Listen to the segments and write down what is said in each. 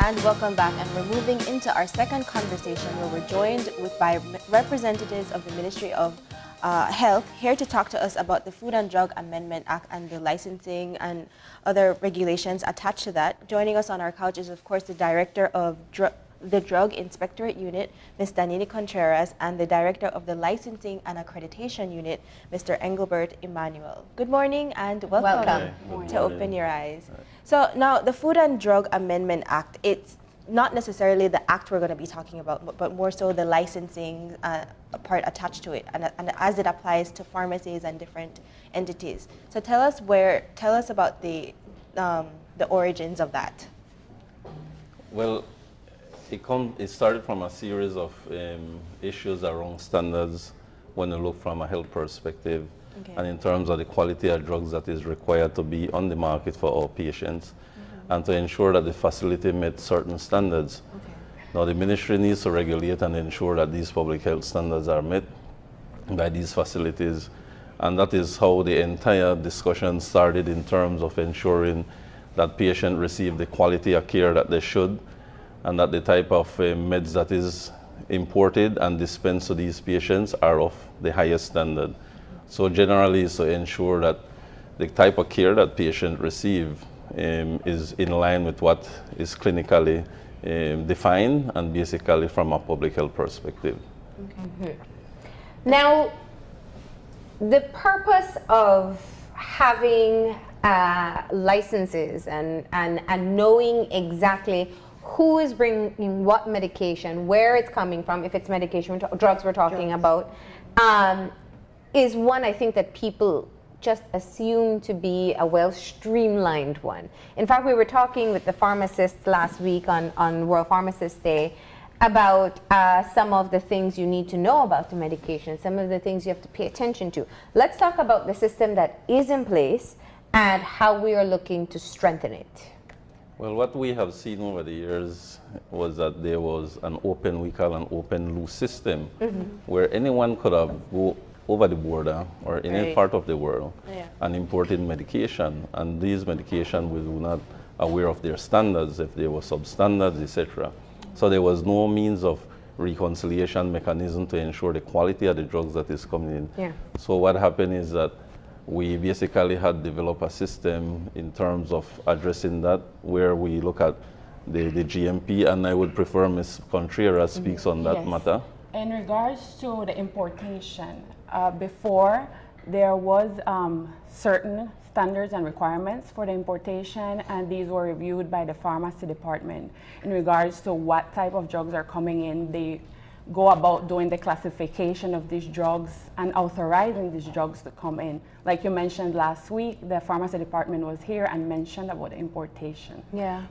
and welcome back. And we're moving into our second conversation where we're joined by representatives of the Ministry of Health here to talk to us about the Food and Drug Amendment Act and the licensing and other regulations attached to that. Joining us on our couch is, of course, the Director of the Drug Inspectorate Unit, Ms. Dani Contreras, and the Director of the Licensing and Accreditation Unit, Mr. Englebert, Emanuel. Good morning and welcome to Open Your Eyes. So now the Food and Drug Amendment Act, it's not necessarily the act we're going to be talking about, but more so the licensing part attached to it, and as it applies to pharmacies and different entities. So tell us about the origins of that. Well, it started from a series of issues around standards when you look from a health perspective, and in terms of the quality of drugs that is required to be on the market for our patients, and to ensure that the facility met certain standards. Now the ministry needs to regulate and ensure that these public health standards are met by these facilities, and that is how the entire discussion started in terms of ensuring that patients receive the quality of care that they should, and that the type of meds that is imported and dispensed to these patients are of the highest standard. So generally is to ensure that the type of care that patients receive is in line with what is clinically defined and basically from a public health perspective. Now, the purpose of having licenses and knowing exactly who is bringing what medication, where it's coming from, if it's medication, drugs we're talking about, is one I think that people just assume to be a well-streamlined one. In fact, we were talking with the pharmacists last week on World Pharmacist Day about some of the things you need to know about the medication, some of the things you have to pay attention to. Let's talk about the system that is in place and how we are looking to strengthen it. Well, what we have seen over the years was that there was an open, we call an open loose system, where anyone could have go over the border or in any part of the world and imported medication, and these medication we were not aware of their standards, if they were substandards, etc. So there was no means of reconciliation mechanism to ensure the quality of the drugs that is coming in. So what happened is that we basically had developed a system in terms of addressing that, where we look at the GMP, and I would prefer Ms. Contreras speaks on that matter. In regards to the importation, before there was certain standards and requirements for the importation, and these were reviewed by the pharmacy department in regards to what type of drugs are coming in. They go about doing the classification of these drugs and authorizing these drugs to come in. Like you mentioned last week, the pharmacy department was here and mentioned about the importation.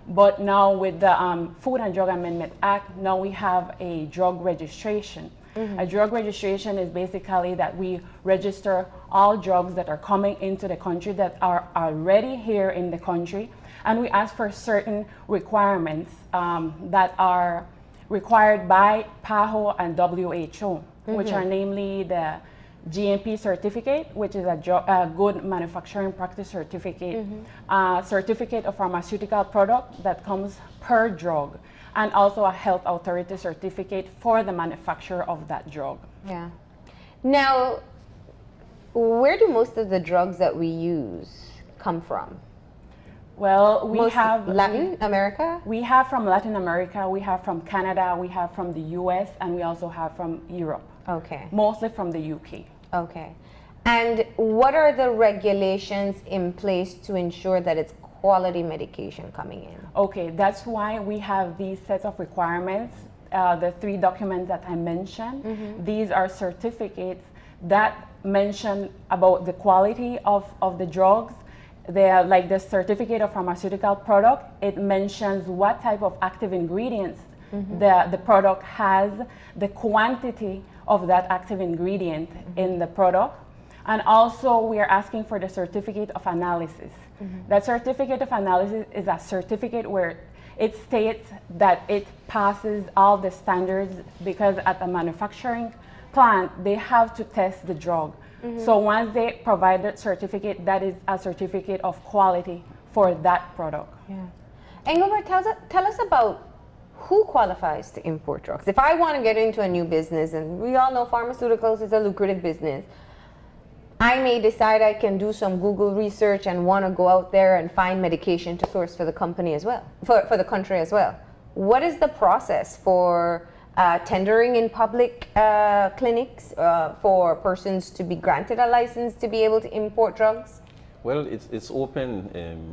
But now with the Food and Drug Amendment Act, now we have a drug registration. A drug registration is basically that we register all drugs that are coming into the country that are already here in the country, and we ask for certain requirements that are required by PAHO and WHO, which are namely the GMP certificate, which is a good manufacturing practice certificate, certificate of pharmaceutical product that comes per drug, and also a health authority certificate for the manufacturer of that drug. Now, where do most of the drugs that we use come from? Well, we have Latin America? We have from Latin America, we have from Canada, we have from the US, and we also have from Europe. Mostly from the UK. And what are the regulations in place to ensure that it's quality medication coming in? That's why we have these sets of requirements, the 3 documents that I mentioned. These are certificates that mention about the quality of the drugs. They are like the certificate of pharmaceutical product. It mentions what type of active ingredients the product has, the quantity of that active ingredient in the product. And also we are asking for the certificate of analysis. That certificate of analysis is a certificate where it states that it passes all the standards, because at the manufacturing plant, they have to test the drug. So once they provide that certificate, that is a certificate of quality for that product. Englebert, tell us about who qualifies to import drugs? If I want to get into a new business, and we all know pharmaceuticals is a lucrative business, I may decide I can do some Google research and want to go out there and find medication to source for the company as well, for the country as well. What is the process for tendering in public clinics for persons to be granted a license to be able to import drugs? Well, it's open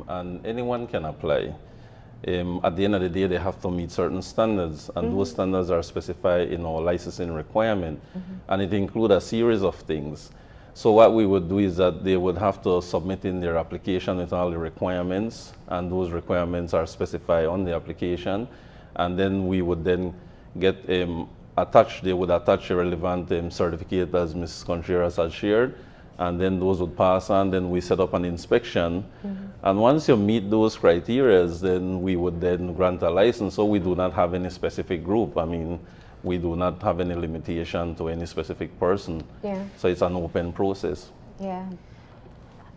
and anyone can apply. At the end of the day, they have to meet certain standards, and those standards are specified in our licensing requirement, and it includes a series of things. So what we would do is that they would have to submit in their application with all the requirements, and those requirements are specified on the application, and then we would then get attached, they would attach a relevant certificate as Mrs. Contreras has shared, and then those would pass on, then we set up an inspection. And once you meet those criteria, then we would then grant a license. So we do not have any specific group. I mean, we do not have any limitation to any specific person. Yeah. So it's an open process. Yeah.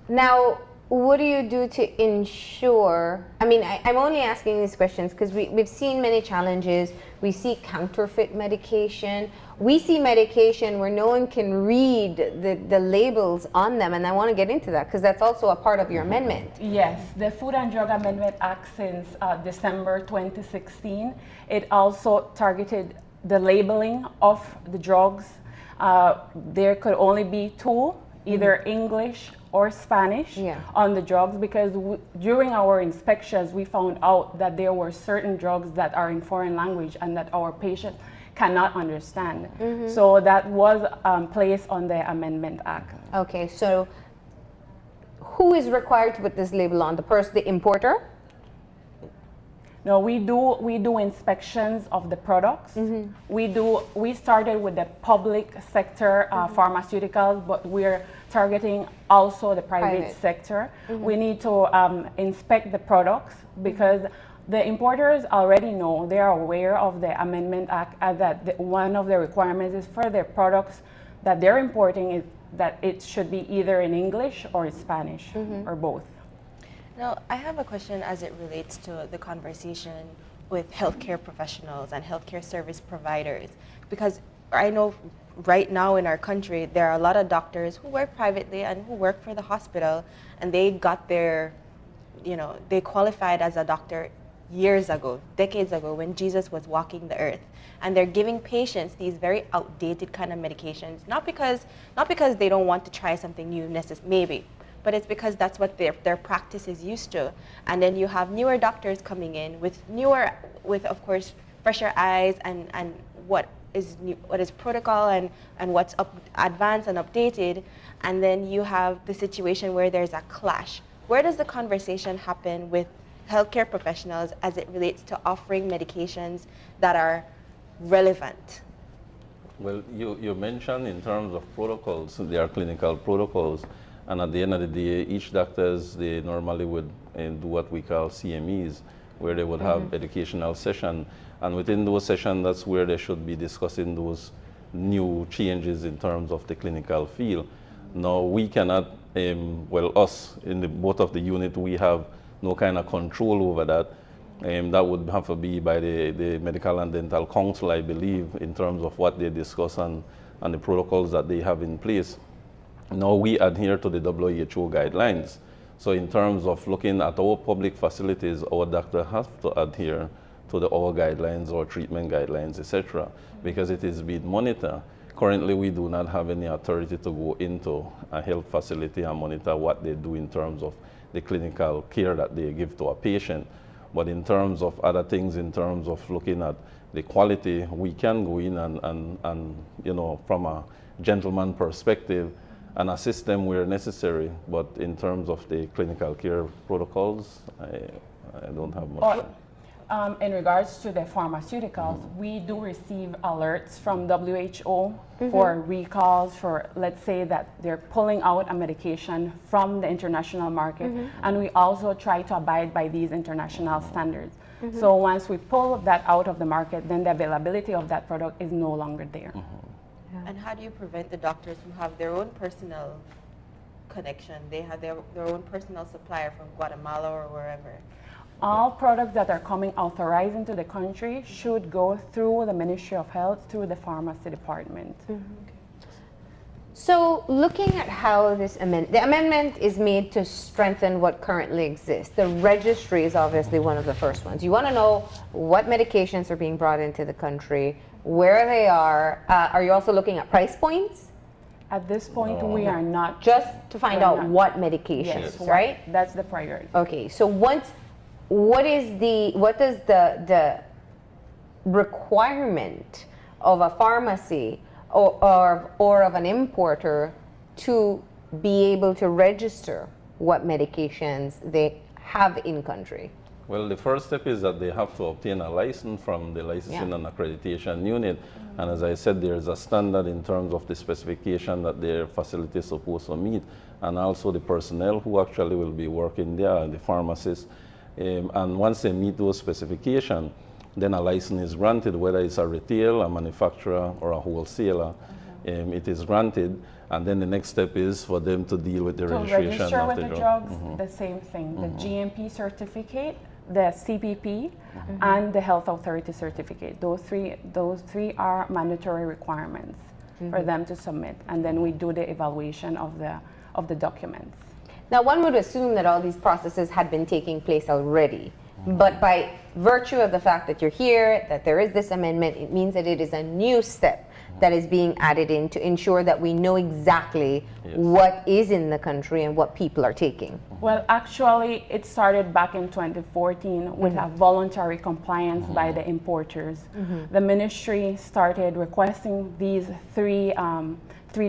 Now, what do you do to ensure, I mean, I'm only asking these questions because we've seen many challenges. We see counterfeit medication. We see medication where no one can read the labels on them, and I want to get into that because that's also a part of your amendment. Yes, the Food and Drug Amendment Act since December 2016, it also targeted the labeling of the drugs. There could only be two, either English or Spanish on the drugs, because during our inspections we found out that there were certain drugs that are in foreign language and that our patient cannot understand. So that was placed on the Amendment Act. Okay, so who is required to put this label on? The importer? No, we do inspections of the products. We started with the public sector pharmaceuticals, but we're targeting also the private sector. We need to inspect the products because the importers already know, they are aware of the Amendment Act, that one of the requirements is for their products that they're importing is that it should be either in English or in Spanish or both. Now, I have a question as it relates to the conversation with healthcare professionals and healthcare service providers, because I know right now in our country, there are a lot of doctors who work privately and who work for the hospital, and they got their, they qualified as a doctor years ago, decades ago, when Jesus was walking the earth. And they're giving patients these very outdated kind of medications, not because they don't want to try something new, maybe, but it's because that's what their practice is used to. And then you have newer doctors coming in with of course, fresher eyes and what is new, what is protocol and what's advanced and updated. And then you have the situation where there's a clash. Where does the conversation happen with healthcare professionals as it relates to offering medications that are relevant? Well, you mentioned in terms of protocols, there are clinical protocols. And at the end of the day, each doctors, they normally would do what we call CMEs, where they would have educational session. And within those sessions, that's where they should be discussing those new changes in terms of the clinical field. Now, we cannot, us in both of the unit, we have no kind of control over that. That would have to be by the Medical and Dental Council, I believe, in terms of what they discuss and the protocols that they have in place. Now we adhere to the WHO guidelines. So in terms of looking at our public facilities, our doctor has to adhere to our guidelines or treatment guidelines, etc., because it is being monitored. Currently, we do not have any authority to go into a health facility and monitor what they do in terms of the clinical care that they give to a patient. But in terms of other things, in terms of looking at the quality, we can go in and from a gentleman perspective, and assist them where necessary. But in terms of the clinical care protocols, I don't have much. In regards to the pharmaceuticals, we do receive alerts from WHO for recalls, for, let's say that they're pulling out a medication from the international market, and we also try to abide by these international standards. So once we pull that out of the market, then the availability of that product is no longer there. And how do you prevent the doctors who have their own personal connection? They have their own personal supplier from Guatemala or wherever. All products that are coming authorized into the country should go through the Ministry of Health, through the pharmacy department. So looking at how the amendment is made to strengthen what currently exists. The registry is obviously one of the first ones. You want to know what medications are being brought into the country, where they are. Are you also looking at price points? At this point, we are not. Just to find out what medications, Yes, right? That's the priority. Okay, so what does the requirement of a pharmacy or of an importer to be able to register what medications they have in country? Well, the first step is that they have to obtain a license from the licensing and accreditation unit. And as I said, there is a standard in terms of the specification that their facility is supposed to meet, and also the personnel who actually will be working there, the pharmacists. And once they meet those specifications, then a license is granted, whether it's a retail, a manufacturer, or a wholesaler. It is granted, and then the next step is for them to deal with the registration register of with the the drug. drugs, the same thing. The GMP certificate, the CPP, and the health authority certificate. Those three are mandatory requirements for them to submit, and then we do the evaluation of the documents. Now, one would assume that all these processes had been taking place already, but by virtue of the fact that you're here, that there is this amendment, it means that it is a new step that is being added in to ensure that we know exactly what is in the country and what people are taking. Well, actually, it started back in 2014 with a voluntary compliance by the importers. The ministry started requesting these three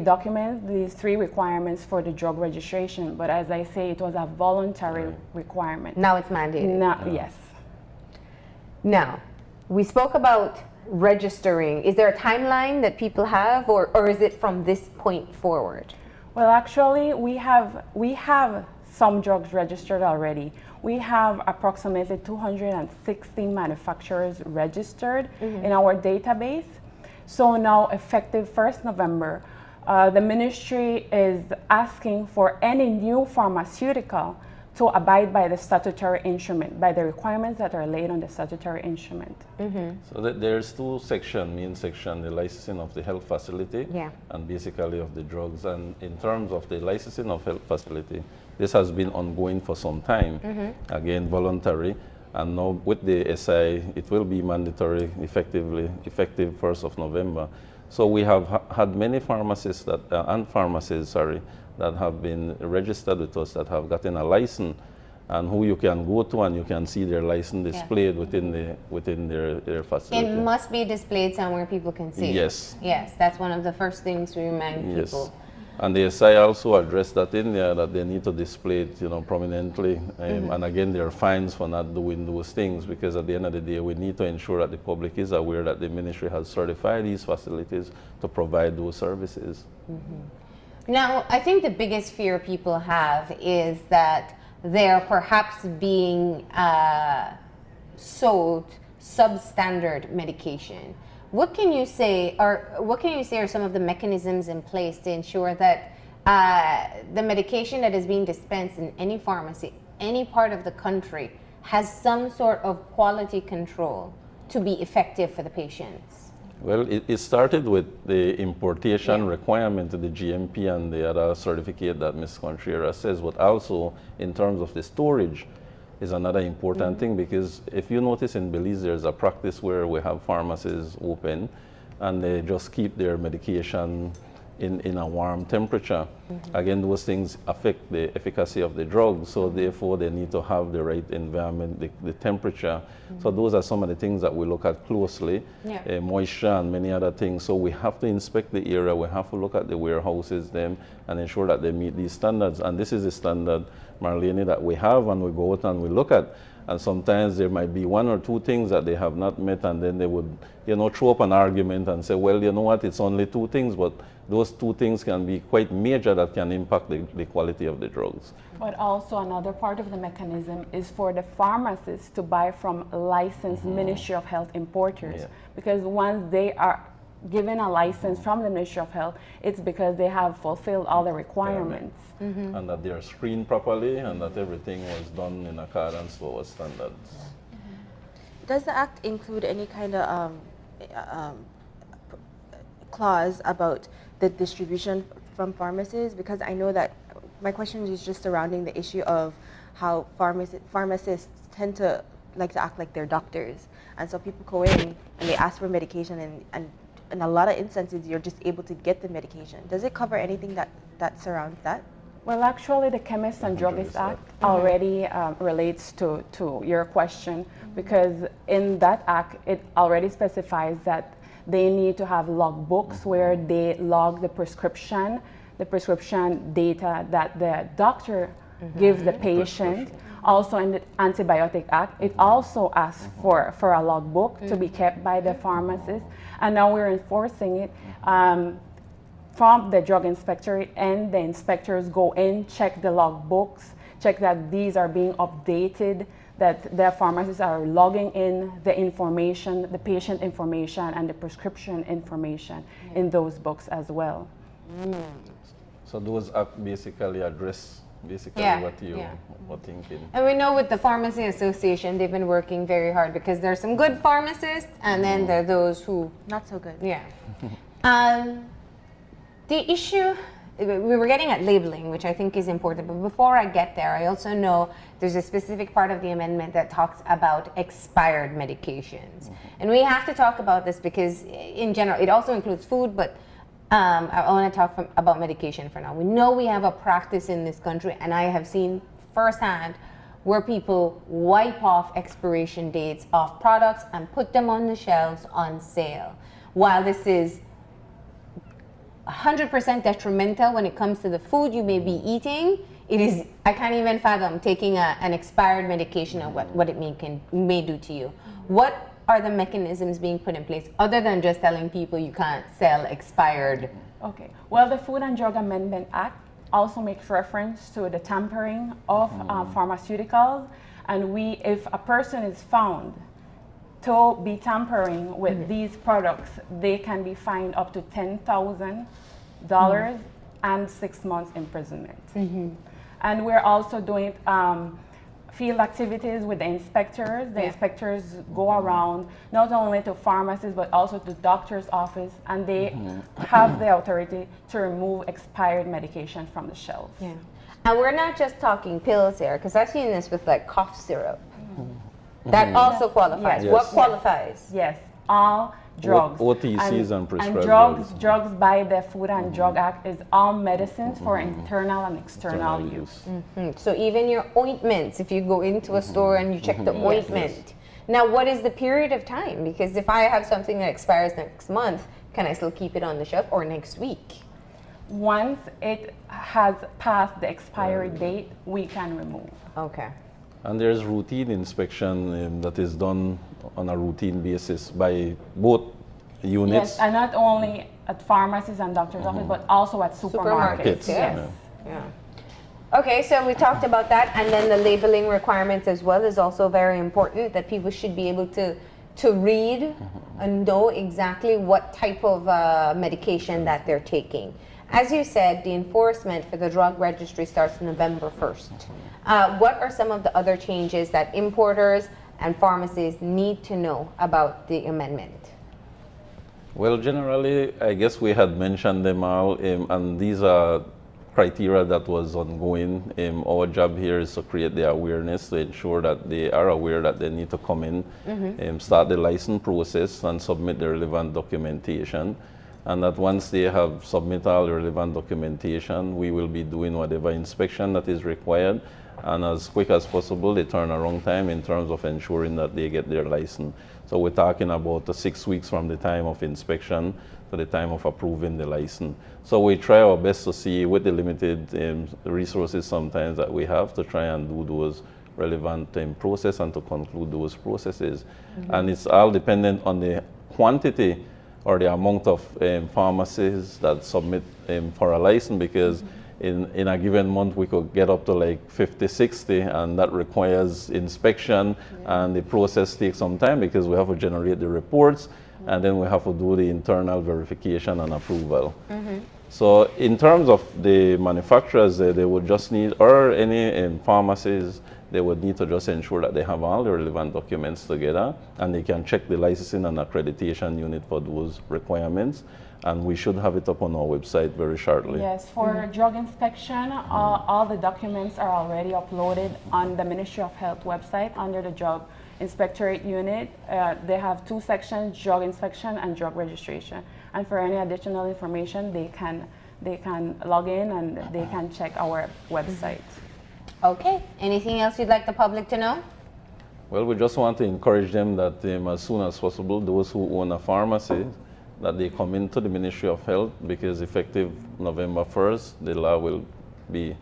documents, these three requirements for the drug registration. But as I say, it was a voluntary requirement. Now it's mandated. Yes. Now, we spoke about registering. Is there a timeline that people have, or is it from this point forward? Well, actually, we have some drugs registered already. We have approximately 260 manufacturers registered in our database. So now, effective 1st November, the ministry is asking for any new pharmaceutical to abide by the statutory instrument, by the requirements that are laid on the statutory instrument. So there's two sections, main section, the licensing of the health facility and basically of the drugs. And in terms of the licensing of health facility, this has been ongoing for some time, again, voluntary. And now with the SI, it will be mandatory effective 1st of November. So we have had many pharmacists that have been registered with us, that have gotten a license, and who you can go to and you can see their license displayed within their facility. It must be displayed somewhere people can see. Yes. Yes, that's one of the first things we remind people. And the SI also addressed that in there, that they need to display it, prominently. And again, there are fines for not doing those things, because at the end of the day, we need to ensure that the public is aware that the ministry has certified these facilities to provide those services. Now, I think the biggest fear people have is that they're perhaps being sold substandard medication. What can you say are some of the mechanisms in place to ensure that the medication that is being dispensed in any pharmacy, any part of the country, has some sort of quality control to be effective for the patients? Well, it started with the importation requirement to the GMP and the other certificate that Ms. Contreras says, but also in terms of the storage is another important thing, because if you notice in Belize, there's a practice where we have pharmacies open and they just keep their medication in a warm temperature. Again, those things affect the efficacy of the drug, so therefore they need to have the right environment, the temperature. So those are some of the things that we look at closely, moisture and many other things. So we have to inspect the area, we have to look at the warehouses and ensure that they meet these standards. And this is the standard, Marlene, that we have, and we go out and we look at. And sometimes there might be one or two things that they have not met, and then they would, throw up an argument and say, well, you know what, it's only two things, but those two things can be quite major that can impact the quality of the drugs. But also another part of the mechanism is for the pharmacists to buy from licensed Ministry of Health importers, because once they are given a license from the Ministry of Health, it's because they have fulfilled all the requirements. And that they are screened properly and that everything was done in accordance with our standards. Does the Act include any kind of clause about the distribution from pharmacies? Because I know that my question is just surrounding the issue of how pharmacists tend to like to act like they're doctors. And so people go in and they ask for medication, and in a lot of instances, you're just able to get the medication. Does it cover anything that surrounds that? Well, actually, the Chemist and Druggist Act already relates to your question, because in that act, it already specifies that they need to have log books where they log the prescription data that the doctor gives the patient. Also in the Antibiotic Act, it also asks for a log book to be kept by the pharmacist. And now we're enforcing it. From the drug inspectorate, and the inspectors go in, check the log books, check that these are being updated, that the pharmacists are logging in the information, the patient information and the prescription information in those books as well. So those acts basically address what you were thinking. And we know with the Pharmacy Association, they've been working very hard, because there's some good pharmacists and then there are those who... Not so good. Yeah. The issue, we were getting at labeling, which I think is important, but before I get there, I also know there's a specific part of the amendment that talks about expired medications. And we have to talk about this because in general, it also includes food, but I want to talk about medication for now. We know we have a practice in this country, and I have seen firsthand where people wipe off expiration dates of products and put them on the shelves on sale. While this is 100% detrimental when it comes to the food you may be eating, it is, I can't even fathom taking an expired medication and what it may do to you. What are the mechanisms being put in place other than just telling people you can't sell expired? Okay, well, the Food and Drug Amendment Act also makes reference to the tampering of pharmaceuticals, and if a person is found to be tampering with these products, they can be fined up to $10,000 and 6 months imprisonment. And we're also doing field activities with the inspectors. The inspectors go around not only to pharmacies but also to doctor's office, and they have the authority to remove expired medication from the shelf. Yeah. And we're not just talking pills here, because I've seen this with like cough syrup. That also qualifies. Yes. What qualifies? Yes, all drugs. OTCs and prescribed drugs by the Food and Drug Act is all medicines for internal and external use. So even your ointments, if you go into a store and you check the ointment. Now, what is the period of time? Because if I have something that expires next month, can I still keep it on the shelf, or next week? Once it has passed the expiry date, we can remove. Okay. And there's routine inspection that is done on a routine basis by both units. Yes, and not only at pharmacies and doctor's office, but also at supermarkets. Yes. Yeah. Okay, so we talked about that, and then the labeling requirements as well is also very important, that people should be able to read and know exactly what type of medication that they're taking. As you said, the enforcement for the drug registry starts November 1st. What are some of the other changes that importers and pharmacies need to know about the amendment? Well, generally, I guess we had mentioned them all, and these are criteria that was ongoing. Our job here is to create the awareness, to ensure that they are aware that they need to come in, start the license process and submit the relevant documentation. And that once they have submitted all the relevant documentation, we will be doing whatever inspection that is required, and as quick as possible the turnaround time in terms of ensuring that they get their license. So we're talking about 6 weeks from the time of inspection to the time of approving the license. So we try our best to see, with the limited resources sometimes that we have, to try and do those relevant process and to conclude those processes. And it's all dependent on the quantity or the amount of pharmacies that submit for a license, because in a given month we could get up to like 50, 60, and that requires inspection, and the process takes some time because we have to generate the reports, and then we have to do the internal verification and approval. So in terms of the manufacturers, they would just need, or any pharmacies, they would need to just ensure that they have all the relevant documents together, and they can check the licensing and accreditation unit for those requirements. And we should have it up on our website very shortly. Yes, for drug inspection, all the documents are already uploaded on the Ministry of Health website under the Drug Inspectorate unit. They have two sections, drug inspection and drug registration. And for any additional information, they can log in and they can check our website. Okay, anything else you'd like the public to know? Well, we just want to encourage them that as soon as possible, those who own a pharmacy, that they come into the Ministry of Health, because effective November 1st, the law will be,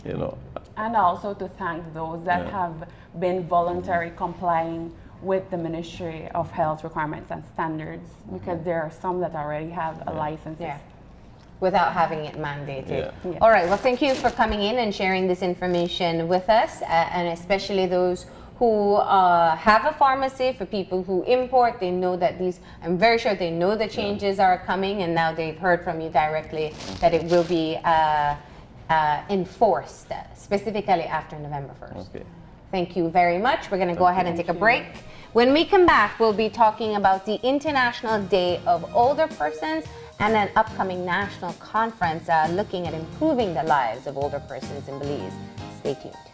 And also to thank those that have been voluntary complying with the Ministry of Health requirements and standards, because there are some that already have a license. Yeah. Without having it mandated. Yeah. All right, well, thank you for coming in and sharing this information with us, and especially those who have a pharmacy. For people who import, they know that I'm very sure they know the changes are coming, and now they've heard from you directly that it will be enforced, specifically after November 1st. Okay. Thank you very much. We're going to go ahead and take a break. When we come back, we'll be talking about the International Day of Older Persons and an upcoming national conference looking at improving the lives of older persons in Belize. Stay tuned.